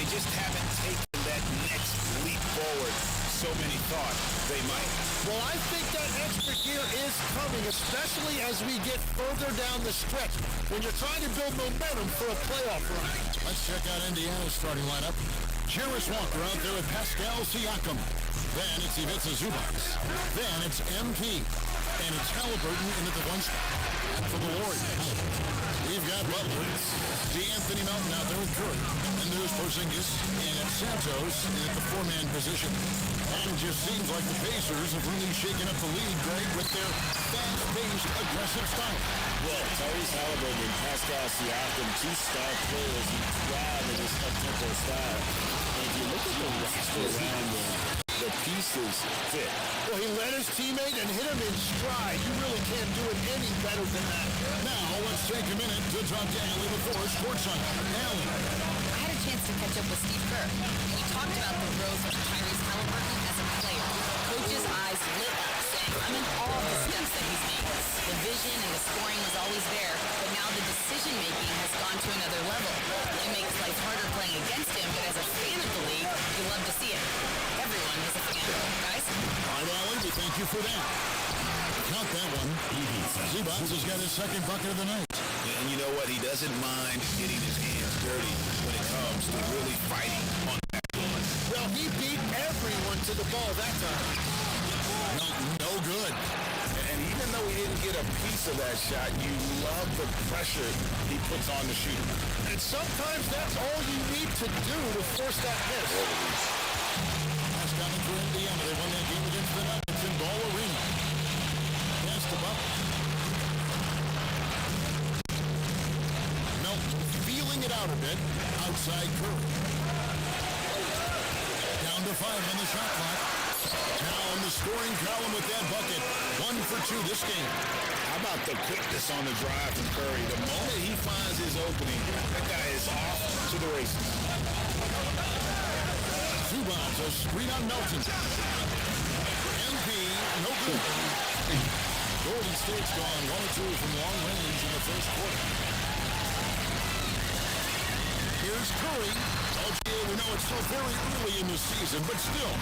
They just haven't taken that next leap forward so many thought they might. Well, I think that extra gear is coming, especially as we get further down the stretch, when you're trying to build momentum for a playoff run. Let's check out Indiana's starting lineup. Jarvis Walker out there with Pascal Siakam. Then it's Ivica Zubac. Then it's MP. And it's Halliburton in at the one spot for the Warriors. We've got Butler, D'Anthony Melton out there with Curry. And there's Porzingis and it's Santos at the four-man position. And it just seems like the Pacers have really shaken up the league, Greg, with their fast-paced, aggressive style. Well, Tyrese Halliburton and Pascal Siakam, two star players who thrive in this up-tempo style. And if you look at the roster around them, the pieces fit. Well, he led his teammate and hit him in stride. You really can't do it any better than that. Now, let's take a minute to talk to Allie LaForce, courtside. Allie. I had a chance to catch up with Steve Kerr. He talked about the growth of Tyrese Halliburton as a player. Coach's eyes lit up, saying, I'm in awe of the steps that he's made. The vision and the scoring was always there, but now the decision-making has gone to another level. It makes life harder playing against him, but as a fan of the league, you love to see it. Everyone is a fan, guys. All right, Allie, we thank you for that. Count that one. Zubac has got his second bucket of the night. And you know what? He doesn't mind getting his hands dirty when it comes to really fighting on that one. Well, he beat everyone to the ball that time. No good. And even though he didn't get a piece of that shot, you love the pressure he puts on the shooter. And sometimes that's all you need to do to force that miss. Pass down for Indiana. They won that game against the Nuggets in Ball Arena. Pass to Butler. Melton feeling it out a bit. Outside Curry. Down to 5 on the shot clock. Now in the scoring column with that bucket. 1 for 2 this game. How about the quickness on the drive from Curry? The moment he finds his opening, that guy is off to the races. Zubac, a screen on Melton. MP, no good. Golden State's gone 1-2 from long range in the first quarter. Here's Curry. Okay, we know it's still very early in the season, but still,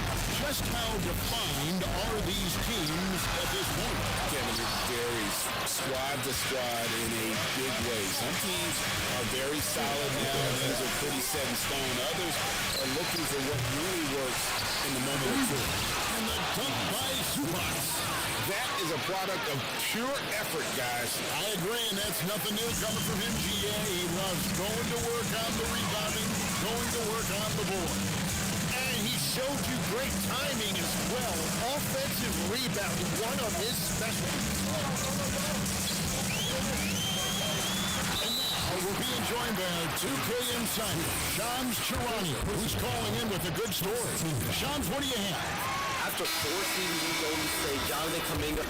just how defined are these teams at this point? Kevin, it varies squad to squad in a big way. Some teams are very solid now. Things are pretty set in stone. Others are looking for what really works in the moment of truth. And the dunk by Zubac. That is a product of pure effort, guys. I agree, and that's nothing new coming from him, GA. He loves going to work on the rebounding, going to work on the board. And he showed you great timing as well. Offensive rebounding, one of his specialties. And now we're being joined by our 2K insider, Shams Charania, who's calling in with a good story. Shams, what do you have? After 4 seasons in Golden State, Jonathan Kuminga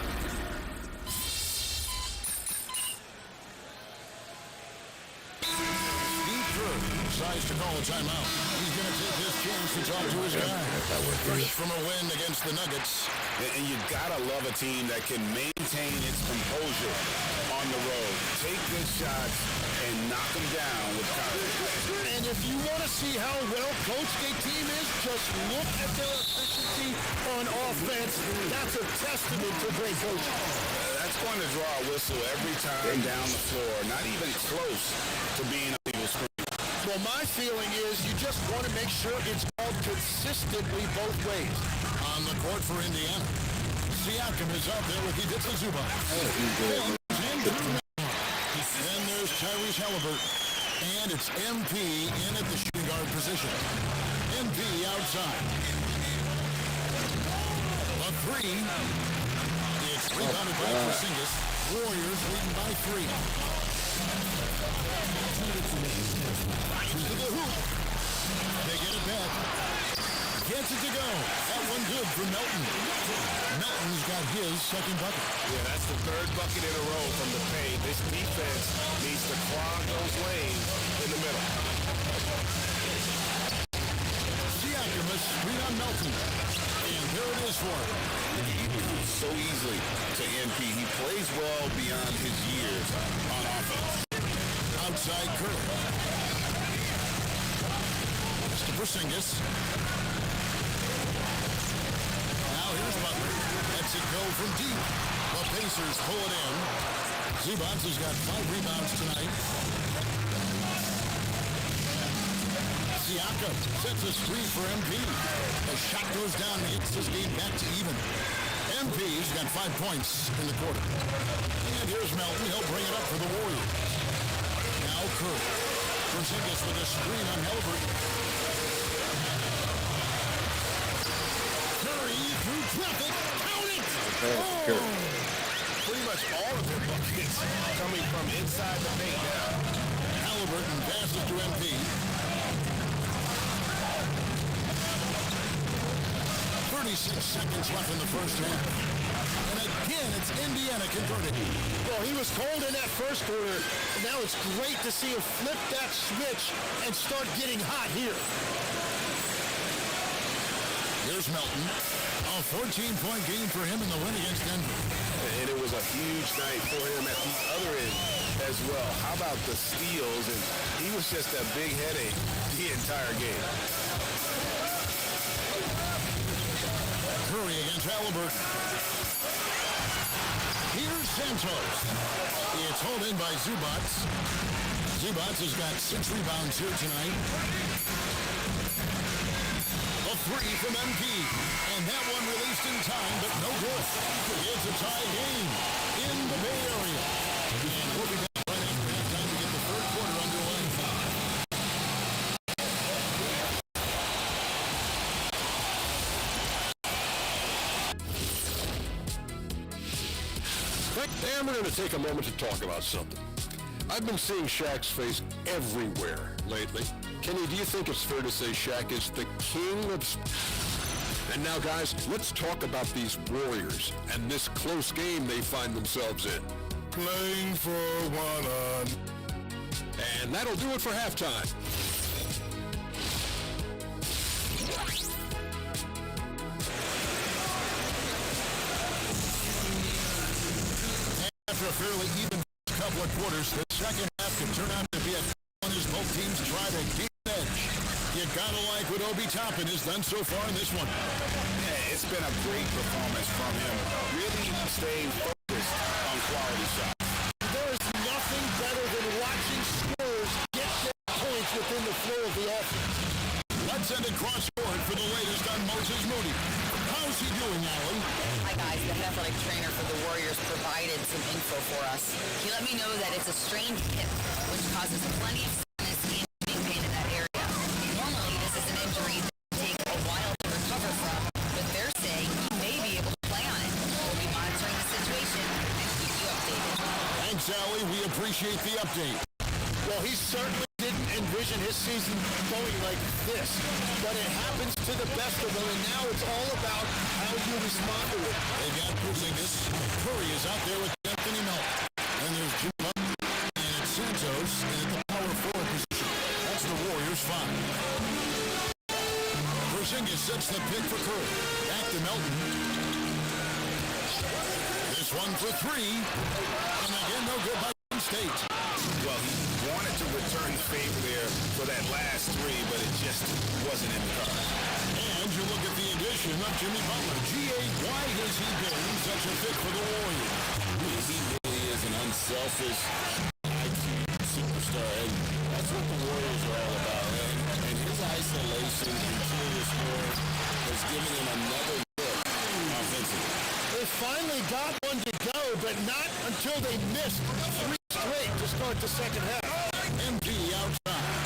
decides to call a timeout. He's going to take his chance to talk to his guy. First from a win against the Nuggets. And you gotta love a team that can maintain its composure on the road. Take good shots and knock them down with confidence. And if you want to see how well coached a team is, just look at their efficiency on offense. That's a testament to great coaching. That's going to draw a whistle every time down the floor. Not even close to being a legal screen. Well, my feeling is you just want to make sure it's called consistently both ways. On the court for Indiana, Siakam is out there with Ivica Zubac. Then there's Tyrese Halliburton. And it's MP in at the shooting guard position. MP outside. A 3. It's rebounded by Porzingis. Warriors leading by 3. To the hoop. They get it back. Gets it to go. That one good for Melton. Melton's got his second bucket. Yeah, that's the third bucket in a row from the paint. This defense needs to clog those lanes in the middle. Siakam a screen on Melton. And there it is for him. So easily to MP. He plays well beyond his years on offense. Outside Curry. Porzingis. Now here's Butler. Lets it go from deep. The Pacers pull it in. Zubac has got 5 rebounds tonight. Siakam sets a screen for MP. The shot goes down and gets this game back to even. MP's got 5 points in the quarter. And here's Melton. He'll bring it up for the Warriors. Now Curry. Porzingis with a screen on Halliburton. Curry through traffic. Count it! Pretty much all of their buckets coming from inside the paint now. Halliburton passes to MP. 36 seconds left in the first half. And again, it's Indiana converted. Well, he was cold in that first quarter, and now it's great to see him flip that switch and start getting hot here. Here's Melton. A 14-point game for him in the win against Denver. And it was a huge night for him at the other end as well. How about the steals? And he was just a big headache the entire game. Curry against Halliburton. Here's Santos. It's hauled in by Zubac. Zubac has got 6 rebounds here tonight. A 3 from MP. And that one released in time, but no good. It's a tie game in the Bay Area. And we'll be back right after halftime to get the third quarter underway. I'm going to take a moment to talk about something. I've been seeing Shaq's face everywhere lately. Kenny, do you think it's fair to say Shaq is the king of... And now, guys, let's talk about these Warriors and this close game they find themselves in. Playing for one. And that'll do it for halftime. After a fairly even couple of quarters, the second half can turn out to be a one as both teams try to gain an edge. You gotta like what Obi Toppin has done so far in this one. Yeah, it's been a great performance from him. Really staying focused on quality shots. There is nothing better than watching scorers get their points within the flow of the offense. Let's send it cross-court for the latest on Moses Moody. How's he doing, Alan? Hi guys, the head athletic trainer for the Warriors provided some info for us. He let me know that it's a strained hip, which causes plenty of soreness and being pain in that area. Normally, this is an injury that can take a while to recover from, but they're saying he may be able to play on it. We'll be monitoring the situation and keep you updated. Thanks, Allie. We appreciate the update. Well, he certainly didn't envision his season going like this, but it happens to the best of them, and now it's all about how you respond to it. They got Porzingis. Curry is out there with Anthony Melton. And there's Jim Butler. And it's Santos in the power forward position. That's the Warriors' 5. Porzingis sets the pick for Curry. Back to Melton. This one for 3. And again, no good by Penn State. Well, he wanted to return the favor there for that last 3, but it just wasn't in the cards. And you look at the addition of Jimmy Butler. G.A., why has he been such a fit for the Warriors? He really is an unselfish IQ superstar, and that's what the Warriors are all about. And his isolation and interior scoring has given him another look offensively. They finally got one to go, but not until they missed 3 straight to start the second half. MP outside.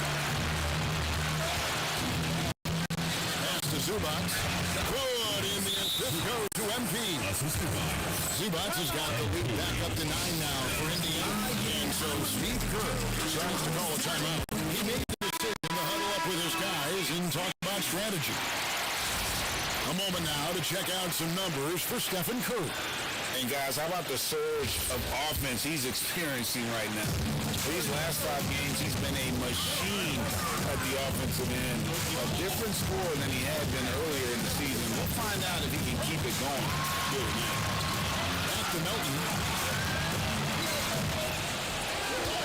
Pass to Zubac. Good in the assist goes to MP. Zubac has got the lead back up to 9 now for Indiana. And so Steve Kerr decides to call a timeout. He made the decision to huddle up with his guys and talk about strategy. A moment now to check out some numbers for Stephen Curry. And guys, how about the surge of offense he's experiencing right now? These last 5 games, he's been a machine at the offensive end. A different scorer than he had been earlier in the season. We'll find out if he can keep it going here tonight. Back to Melton.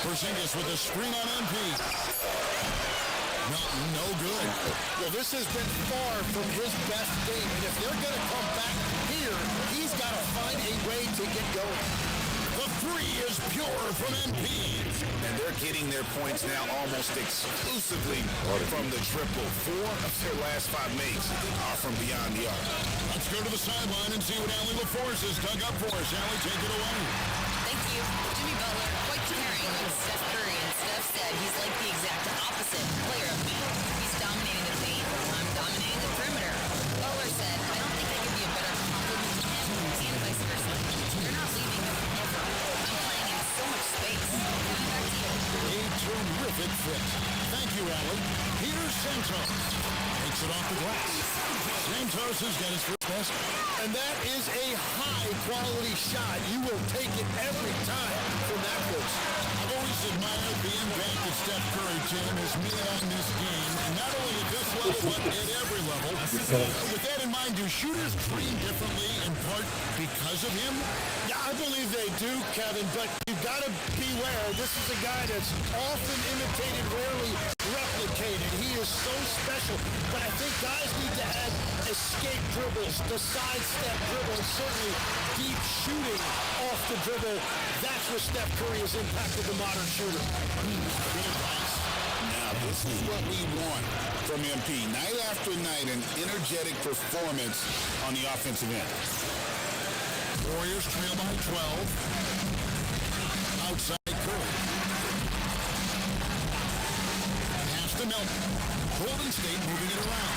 Porzingis with a screen on MP. No good. Well, this has been far from his best game, and if they're going to come back here, he's got to find a way to get going. The three is pure from MP. And they're getting their points now almost exclusively from the triple. 4 of their last 5 makes are from beyond the arc. Let's go to the sideline and see what Allie LaForce has dug up for us. Allie, take it away. Thank you. Jimmy Butler, quite caring with Steph Curry, and Steph said he's like the exact opposite player of me. He's dominating the paint. I'm dominating the perimeter. Butler said, I don't think I could be a better complement to him, and vice versa. You're not leaving him ever. I'm playing in so much space. Back to you. A terrific fit. Thank you, Allie. Here's Santos. Takes it off the glass. Santos has got his first basket. And that is a high-quality shot. You will take it every time from that coach. I've always admired the impact that Steph Curry, Tim, has made on this game, and not only at this level, but at every level. With that in mind, do shooters train differently in part because of him? Yeah, I believe they do, Kevin, but you've got to beware. This is a guy that's often imitated, rarely replicated. He is so special, but I think guys need to add escape dribbles, the sidestep dribble, and certainly deep shooting off the dribble. That's where Steph Curry has impacted the modern shooter. Now, this is what we want from MP. Night after night, an energetic performance on the offensive end. Warriors trail by 12. Outside Curry. Pass to Melton. Golden State moving it around.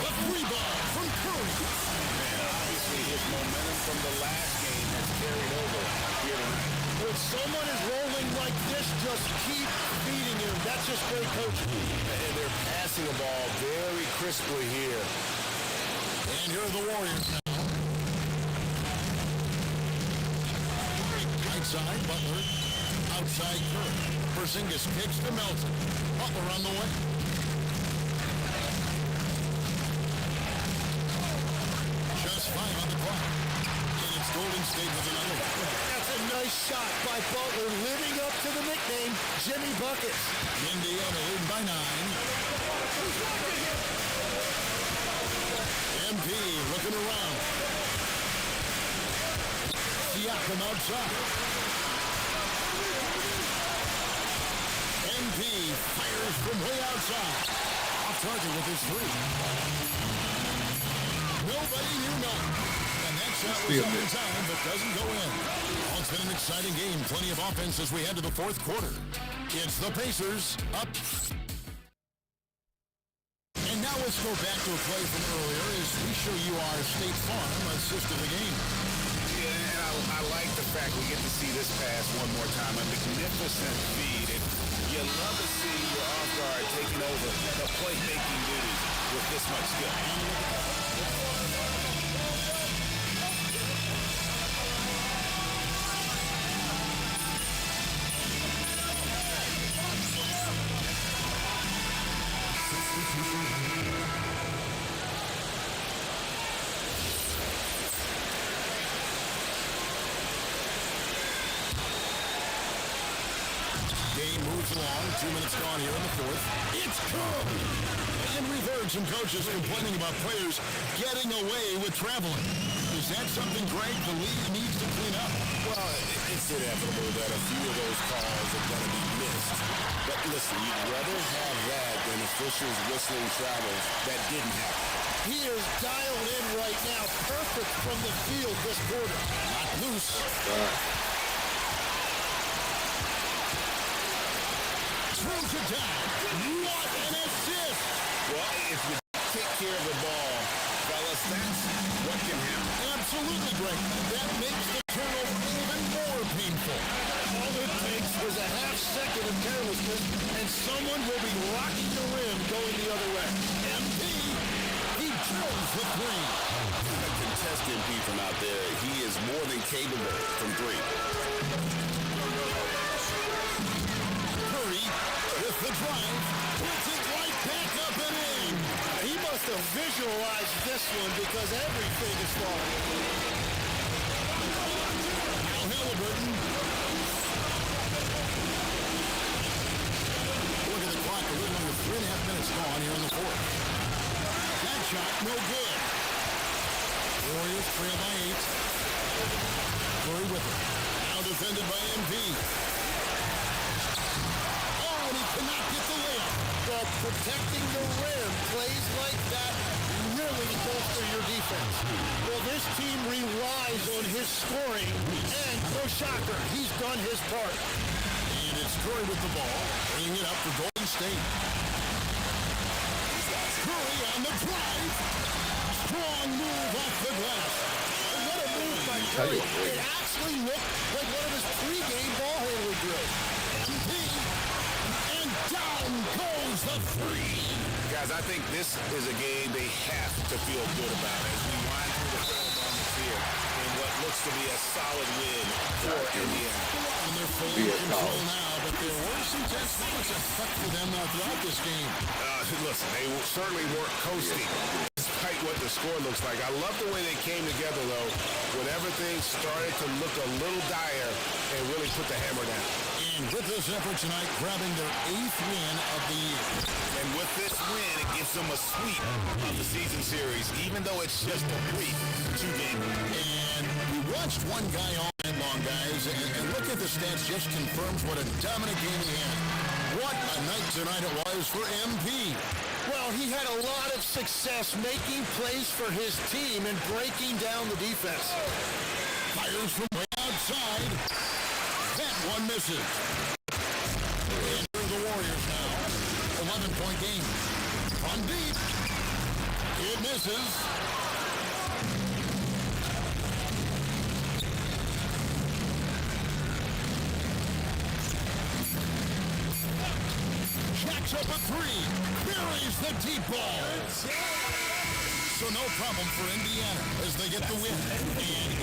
A free ball from Curry. And obviously his momentum from the last game has carried over here tonight. When someone is rolling like this, just keep feeding him. That's just great coaching. And they're passing the ball very crisply here. And here are the Warriors now. Right side, Butler. Outside Curry. Porzingis kicks to Melton. Butler on the way. Just 5 on the clock. And it's Golden State with another one. That's a nice shot by Butler, living up to the nickname, Jimmy Buckets. Indiana leading by 9. MP looking around. Siakam outside. MP fires from way outside. Off target with his 3. Nobody knew nothing. And that shot was up in time, but doesn't go in. Oh, it's been an exciting game. Plenty of offense as we head to the fourth quarter. It's the Pacers up. And now let's go back to a play from earlier as we show you our State Farm assist of the game. Yeah, and I like the fact we get to see this pass one more time. A magnificent feed. And you love to see your off guard taking over the playmaking duties with this much skill. Game moves along. 2 minutes gone here in the fourth. It's Curry. And we've heard some coaches complaining about players getting away with traveling. Is that something, Greg, the league needs to clean up? Well, it's inevitable that a few of those calls are going to be missed. But listen, you'd rather have that than officials whistling travels that didn't happen. He is dialed in right now, perfect from the field this quarter. Not loose. Throws it down. What an assist! Well, if you take care of the ball, fellas, that's what can happen. Absolutely, Greg. That makes the turnover even more painful. All it takes is a half second of carelessness, and someone will be rocking the rim going the other way. MP, he drills the 3. A contest MP from out there, he is more than capable from 3. Curry with the drive, puts it right back up and in. He must have visualized this one because everything is falling. Now Halliburton. Look at the clock, a little under 3 3.5 minutes gone here in the fourth. That shot, no good. Warriors trail by 8. Curry with it. Now defended by MP. Oh, and he cannot get the layup. But protecting the rim, plays like that really bolster your defense. Well, this team relies on his scoring, and no shocker, he's done his part. And it's Curry with the ball, bringing it up for Golden State. Curry on the drive. Strong move off the glass. What a move by Curry. It actually looked like one of his pregame ball handling drills. MP. And down goes the three. Guys, I think this is a game they have to feel good about as we wind through the third moments here in what looks to be a solid win for Indiana. And they're fully in control now, but there were some tense moments that stuck for them throughout this game. Listen, they certainly weren't coasting despite what the score looks like. I love the way they came together, though, when everything started to look a little dire and really put the hammer down. And with this effort tonight, grabbing their 8th win of the year. And with this win, it gives them a sweep of the season series, even though it's just a brief 2-game. And we watched one guy all night long, guys, and look at the stats, just confirms what a dominant game he had. What a night tonight it was for MP. Well, he had a lot of success making plays for his team and breaking down the defense. Fires from way outside. That one misses. Enter the Warriors now. 11-point game. From deep. It misses. Jacks up a 3. Buries the deep ball. So no problem for Indiana as they get the win. And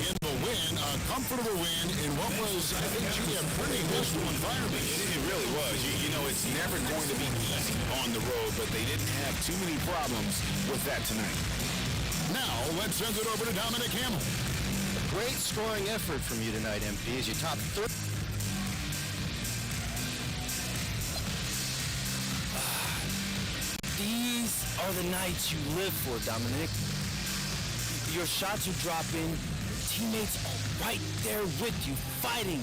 in the win, a comfortable win in what was, I think, a pretty hostile environment. It really was. You know, it's never going to be easy on the road, but they didn't have too many problems with that tonight. Now, let's send it over to Dominic Hamill. Great scoring effort from you tonight, MP, as you top 30. These are the nights you live for, Dominic. Your shots are dropping, your teammates are right there with you, fighting.